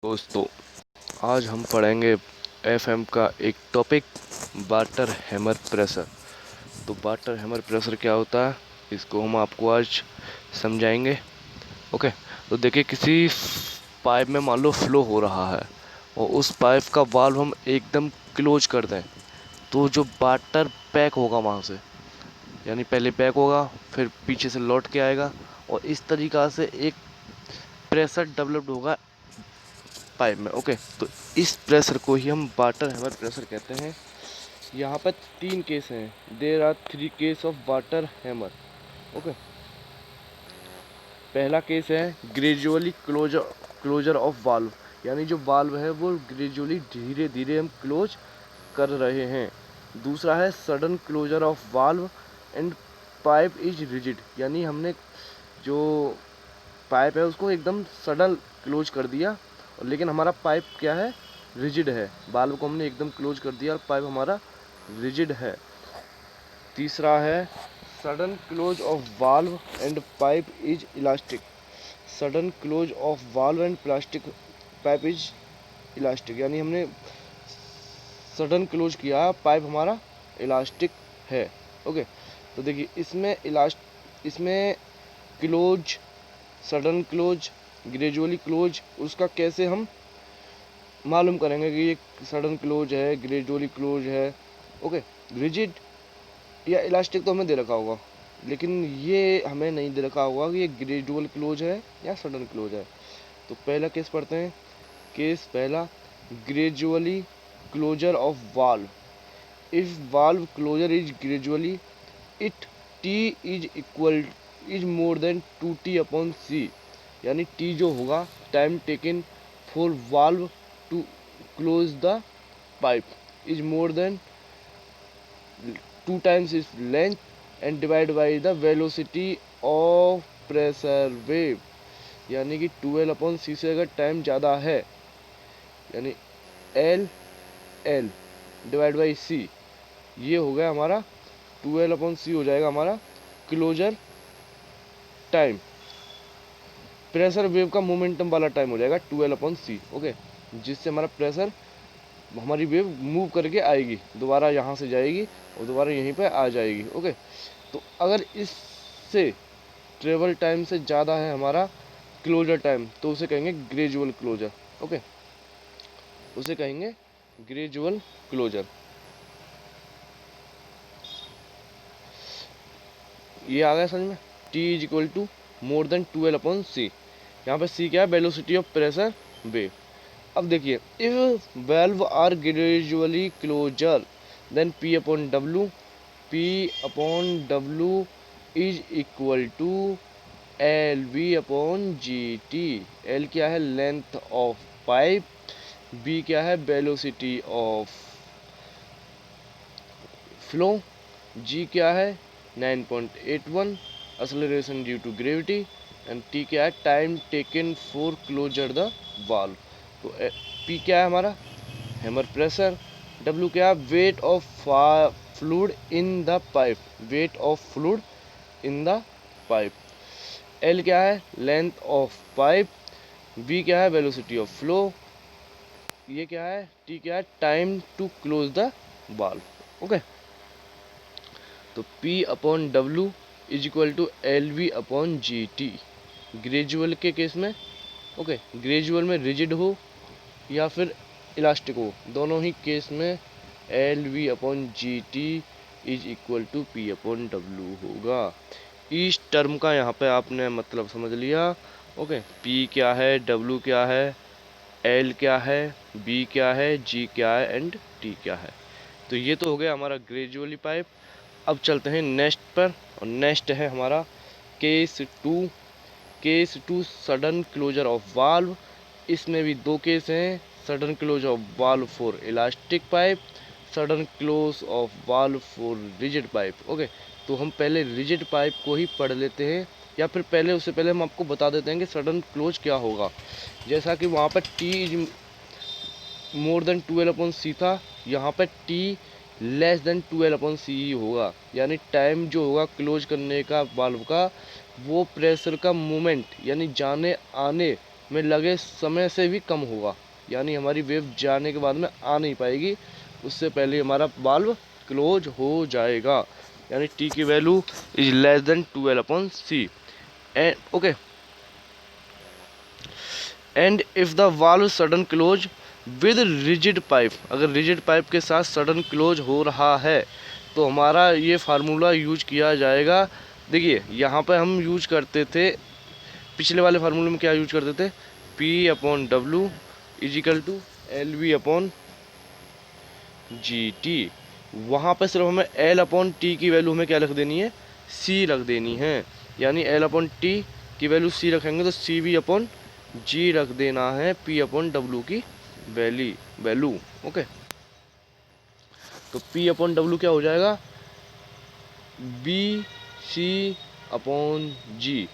दोस्तों, आज हम पढ़ेंगे एफएम का एक टॉपिक, वाटर हैमर प्रेशर। तो वाटर हैमर प्रेशर क्या होता है, इसको हम आपको आज समझाएंगे। ओके। तो देखिए, किसी पाइप में मान लो फ्लो हो रहा है और उस पाइप का वाल्व हम एकदम क्लोज कर दें, तो जो वाटर पैक होगा वहाँ से, यानी पहले पैक होगा, फिर पीछे से लौट के आएगा और इस तरीक़ा से एक प्रेशर डेवलप्ड होगा पाइप में। ओके। तो इस प्रेशर को ही हम वाटर हैमर प्रेशर कहते हैं। यहाँ पर 3 केस हैं। There are 3 case of water hammer. Okay. पहला केस है ग्रेजुअली क्लोजर ऑफ वाल्व, यानी जो वाल्व है वो ग्रेजुअली धीरे धीरे हम क्लोज कर रहे हैं। दूसरा है sudden closure of valve and pipe is rigid, यानी हमने जो पाइप है उसको एकदम सडन क्लोज कर दिया, लेकिन हमारा पाइप क्या है, रिजिड है। वाल्व को हमने एकदम क्लोज कर दिया और पाइप हमारा रिजिड है। तीसरा है sudden close of valve and pipe is elastic. Sudden close of valve and plastic pipe is elastic, यानी हमने सडन क्लोज किया, पाइप हमारा इलास्टिक है। ओके। तो देखिए, इसमें close, sudden close, gradually close, उसका कैसे हम मालूम करेंगे कि ये सडन क्लोज है, ग्रेजुअली क्लोज है। ओके। रिजिड या इलास्टिक तो हमें दे रखा होगा, लेकिन ये हमें नहीं दे रखा होगा कि ये ग्रेजुअल क्लोज है या सडन क्लोज है। तो पहला केस पढ़ते हैं। केस पहला, gradually closure of valve. If valve closure is gradually, it T is more than 2t upon C, यानी टी जो होगा, time taken for valve to close the pipe, is more than 2 times its length and divided by the velocity of pressure wave, यानी कि 12 upon सी से अगर time ज़्यादा है, यानी एल डिवाइड बाई सी, ये हो गया हमारा 12 अपॉन सी हो जाएगा हमारा क्लोजर टाइम। प्रेशर वेव का मोमेंटम वाला टाइम हो जाएगा 12 अपॉन सी। ओके। जिससे हमारा प्रेशर, हमारी वेव मूव करके आएगी, दोबारा यहाँ से जाएगी और दोबारा यहीं पे आ जाएगी। ओके। तो अगर इससे ट्रेवल टाइम से ज़्यादा है हमारा क्लोजर टाइम, तो उसे कहेंगे ग्रेजुअल क्लोजर। ओके। उसे कहेंगे ग्रेजुअल क्लोजर। ये आ गया समझ में। T is equal to more than 12 upon C. यहाँ पे सी क्या है, वेलोसिटी ऑफ प्रेशर वेव। अब देखिए, if valve are gradually closure, then P upon W is equal to L V upon G T. L क्या है, लेंथ ऑफ पाइप, बी क्या है, वेलोसिटी ऑफ फ्लो, जी क्या है, 9.81 acceleration due to gravity, and T क्या है, time taken for closure the valve. तो P क्या है हमारा, हैमर प्रेशर। डब्ल्यू क्या है, weight of fluid in the pipe, weight of fluid in the pipe. L क्या है, लेंथ ऑफ पाइप। वी क्या है, वेलोसिटी ऑफ फ्लो। ये क्या है, टी क्या है, time to close the valve. Okay. तो P upon W is equal to L V upon G T, gradual के केस में। ओके। ग्रेजुअल में रिजिड हो या फिर इलास्टिक हो, दोनों ही केस में L V upon G T is equal to P upon W होगा। इस टर्म का यहाँ पे आपने मतलब समझ लिया। ओके। पी क्या है, डब्ल्यू क्या है, एल क्या है, बी क्या है, जी क्या है एंड टी क्या है। तो ये तो हो गया हमारा ग्रेजुअली पाइप। अब चलते हैं नेक्स्ट पर, और नेक्स्ट है हमारा case two. Case two, sudden closure of valve. इसमें भी 2 केस हैं, sudden close of valve for elastic pipe, sudden close of valve for rigid pipe. Okay. तो हम पहले रिजिड पाइप को ही पढ़ लेते हैं, या फिर पहले उससे पहले हम आपको बता देते हैं कि सडन क्लोज क्या होगा। जैसा कि वहाँ पर T is more than 12 upon C था, यहाँ पर T less than 12 upon C ही होगा, यानी टाइम जो होगा क्लोज करने का वाल्व का, वो प्रेशर का मूवमेंट, यानी जाने आने में लगे समय से भी कम होगा, यानी हमारी वेव जाने के बाद में आ नहीं पाएगी, उससे पहले हमारा वाल्व क्लोज हो जाएगा, यानी टी की value is less than 12/c and okay. And if the valve sudden close with rigid pipe, अगर रिजिड पाइप के साथ सडन क्लोज हो रहा है तो हमारा ये फार्मूला यूज किया जाएगा। देखिए यहाँ पे हम यूज करते थे, पिछले वाले फार्मूले में क्या यूज करते थे, P/W इजिकल टू LV/GT। वहाँ पे सिर्फ हमें L/T की वैल्यू हमें क्या रख देनी है, C रख देनी है, यानी L/T की वैल्यू C रखेंगे तो CV/G रख देना है P/W की वैल्यू। ओके, तो P/W क्या हो जाएगा, BC/G,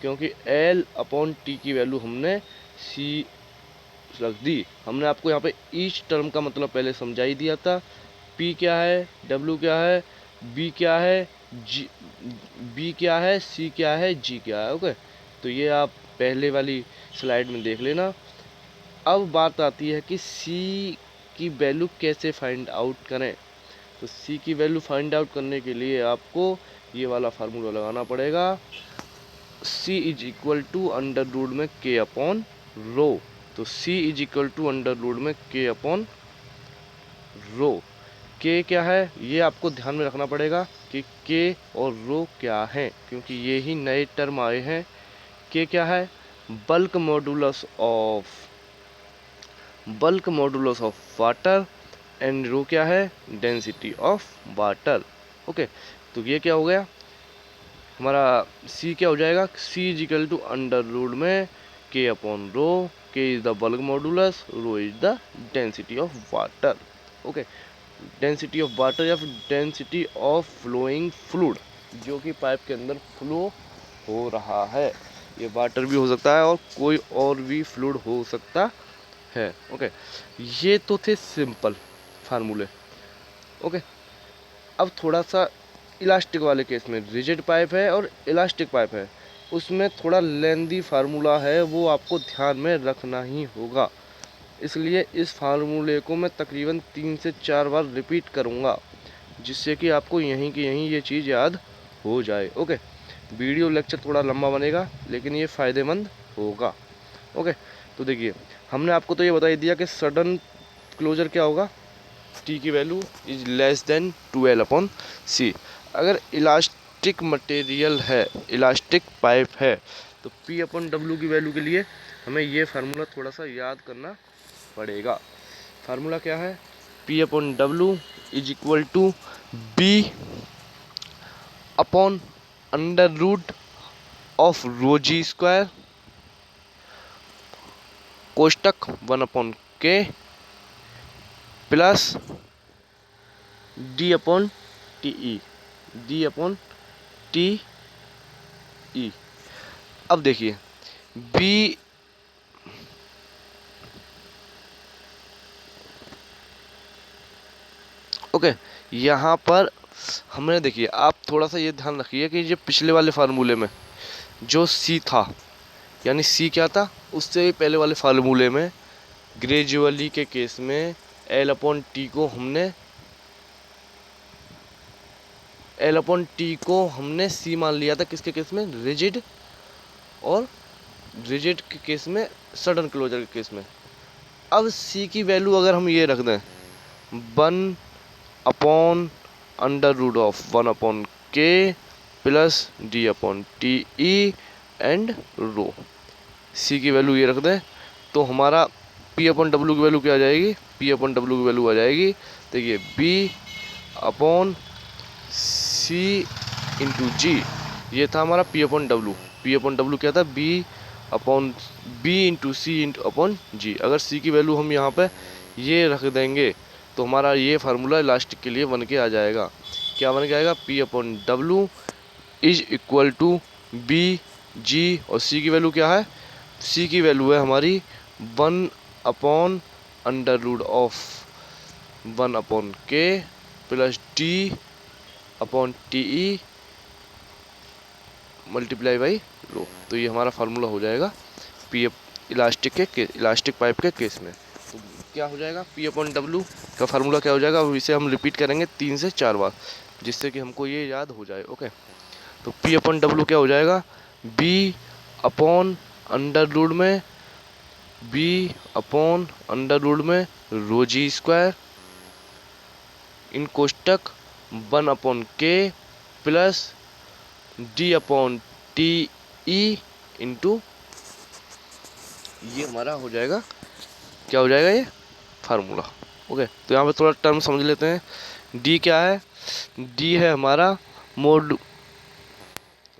क्योंकि L/T की वैल्यू हमने C रख दी। हमने आपको यहाँ पे ईच टर्म का मतलब पहले समझा ही दिया था, P क्या है, W क्या है, B क्या है, B क्या है, C क्या है, G क्या है। ओके, तो ये आप पहले वाली स्लाइड में देख लेना। अब बात आती है कि C की वैल्यू कैसे फाइंड आउट करें। तो C की वैल्यू फाइंड आउट करने के लिए आपको ये वाला फार्मूला लगाना पड़ेगा, C is equal to under root में K/रो। तो C is equal to under root में K/रो। K क्या है ये आपको ध्यान में रखना पड़ेगा कि K और रो क्या है, क्योंकि ये ही नए टर्म आए हैं। K क्या है, bulk modulus of water, and rho क्या है, डेंसिटी ऑफ वाटर। ओके, तो ये क्या हो गया हमारा, C क्या हो जाएगा, C is equal to under root में K/रो। K is the bulk modulus, rho is the density of water. Okay, density of water या फिर डेंसिटी ऑफ फ्लोइंग फ्लूइड, जो कि पाइप के अंदर फ्लो हो रहा है। ये वाटर भी हो सकता है और कोई और भी फ्लूइड हो सकता है। ओके, ये तो थे सिंपल फार्मूले। ओके, अब थोड़ा सा इलास्टिक वाले केस में, रिजिड पाइप है और इलास्टिक पाइप है, उसमें थोड़ा लेंदी फार्मूला है, वो आपको ध्यान में रखना ही होगा। इसलिए इस फार्मूले को मैं तकरीबन 3 से 4 बार रिपीट करूँगा, जिससे कि आपको यहीं की यहीं ये चीज़ याद हो जाए। ओके, वीडियो लेक्चर थोड़ा लंबा बनेगा लेकिन ये फ़ायदेमंद होगा। ओके, तो देखिए हमने आपको तो ये बता ही दिया कि सडन क्लोजर क्या होगा, टी की value is less than 12/c। अगर इलास्टिक मटेरियल है, इलास्टिक पाइप है, तो P/W की वैल्यू के लिए हमें ये फार्मूला थोड़ा सा याद करना पड़ेगा। फार्मूला क्या है, P/W इज इक्वल टू B/√ऑफ ρg² कोष्टक 1/K प्लस D/TE। अब देखिए B, ओके, यहाँ पर हमने, देखिए आप थोड़ा सा ये ध्यान रखिए कि ये पिछले वाले फार्मूले में जो C था, यानी C क्या था, उससे पहले वाले फार्मूले में ग्रेजुअली के केस में L/T को हमने C मान लिया था, किसके केस में, रिजिड, और रिजिड के केस में, सडन क्लोजर के केस में। अब C की वैल्यू अगर हम ये रख दें 1/√ऑफ 1/K plus D/TE and rho, C की वैल्यू ये रख दें, तो हमारा P/W की वैल्यू क्या आ जाएगी, P/W की वैल्यू आ जाएगी, देखिए B/C/G। ये था हमारा P/W। P/W क्या था, B/C/G। अगर C की वैल्यू हम यहाँ पे ये रख देंगे तो हमारा ये फार्मूला इलास्टिक के लिए बन के आ जाएगा। क्या बन के आएगा, P/W is equal to BG, और C की वैल्यू क्या है, C की वैल्यू है हमारी 1/√ऑफ 1/K plus D/TE multiply by rho. तो ये हमारा फार्मूला हो जाएगा पी इलास्टिक पाइप के केस में। तो क्या हो जाएगा, पी अपॉन डब्ल्यू का फार्मूला क्या हो जाएगा, अब इसे हम रिपीट करेंगे 3 से 4 बार जिससे कि हमको ये याद हो जाए। ओके, तो पी अपॉन डब्ल्यू क्या हो जाएगा, बी अपॉन अंडर रूट में रो जी स्क्वायर इन कोष्टक 1 अपॉन के plus D upon T E into, ये हमारा हो जाएगा, क्या हो जाएगा ये फार्मूला। ओके, तो यहाँ पे थोड़ा टर्म समझ लेते हैं। डी क्या है, डी है हमारा मोड,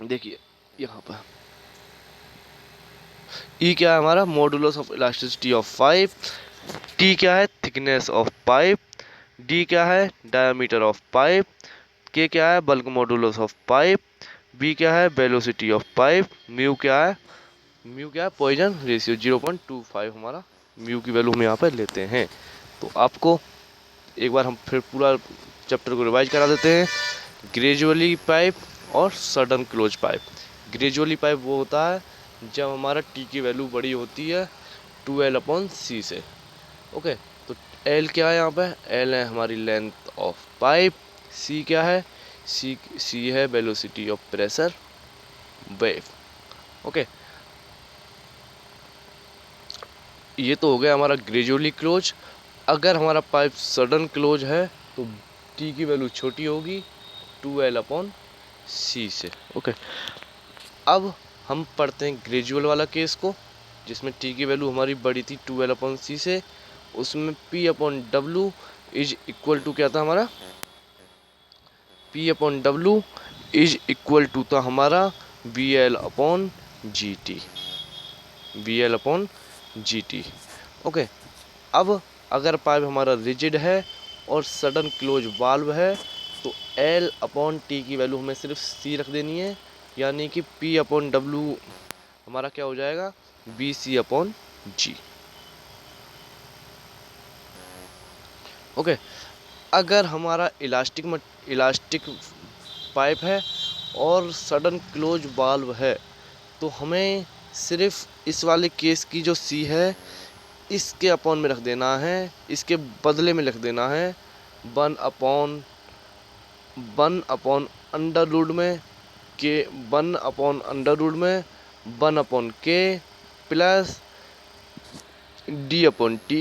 देखिए यहाँ पर ई क्या है हमारा modulus of elasticity of pipe, T क्या है थिकनेस ऑफ पाइप, डी क्या है डायमीटर ऑफ पाइप, के क्या है bulk modulus of pipe, B क्या है वेलोसिटी ऑफ पाइप, म्यू क्या है पॉइजन रेशियो 0.25 हमारा म्यू की वैल्यू हम यहाँ पर लेते हैं। तो आपको एक बार हम फिर पूरा चैप्टर को रिवाइज करा देते हैं। ग्रेजुअली पाइप और sudden close pipe. Gradually pipe वो होता है जब हमारा टी की वैल्यू बड़ी होती है 2L/C से। ओके, तो L क्या है यहाँ पे, L है हमारी लेंथ ऑफ पाइप, C क्या है, C है velocity of pressure wave. Okay, ये तो हो गया हमारा ग्रेजुअली क्लोज। अगर हमारा पाइप सडन क्लोज है तो टी की वैल्यू छोटी होगी 2L/C से। ओके, अब हम पढ़ते हैं ग्रेजुअल वाला केस को जिसमें टी की वैल्यू हमारी बड़ी थी 2L/C से। उसमें P/W इज इक्वल टू क्या था हमारा, P/W इज इक्वल टू था हमारा VL/GT। ओके, अब अगर पाइप हमारा रिजिड है और सडन क्लोज वाल्व है तो L/T की वैल्यू हमें सिर्फ C रख देनी है, यानी कि P/W हमारा क्या हो जाएगा BC/G। ओके, अगर हमारा इलास्टिक पाइप है और सडन क्लोज वाल्व है तो हमें सिर्फ इस वाले केस की जो C है इसके अपॉन में रख देना है, इसके बदले में लिख देना है 1 अपॉन अंडर रूट में के 1 अपॉन के प्लस D/T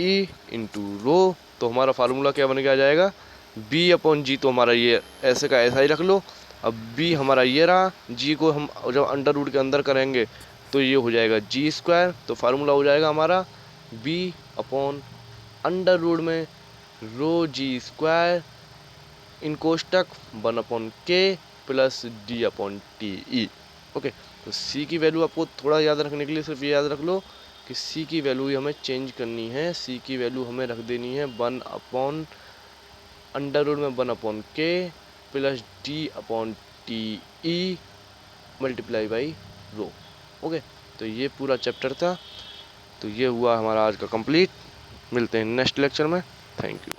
इंटू रो। तो हमारा फार्मूला क्या बन के आ जाएगा, B/G। तो हमारा ये ऐसे का ऐसा ही रख लो। अब B हमारा ये रहा, G को हम जब अंडर रूट के अंदर करेंगे तो ये हो जाएगा G²। तो फार्मूला हो जाएगा हमारा B/अंडर रूट में रो G² इन कोष्टक 1 अपॉन के प्लस D/Te। ओके, तो C की वैल्यू आपको थोड़ा याद रखने के लिए सिर्फ ये याद रख लो कि C की वैल्यू हमें चेंज करनी है। C की वैल्यू हमें रख देनी है 1 अपॉन अंडर रूट में 1 अपॉन के plus D/Te multiply by row. Okay, तो ये पूरा चैप्टर था। तो ये हुआ हमारा आज का कंप्लीट। मिलते हैं नेक्स्ट लेक्चर में। Thank you.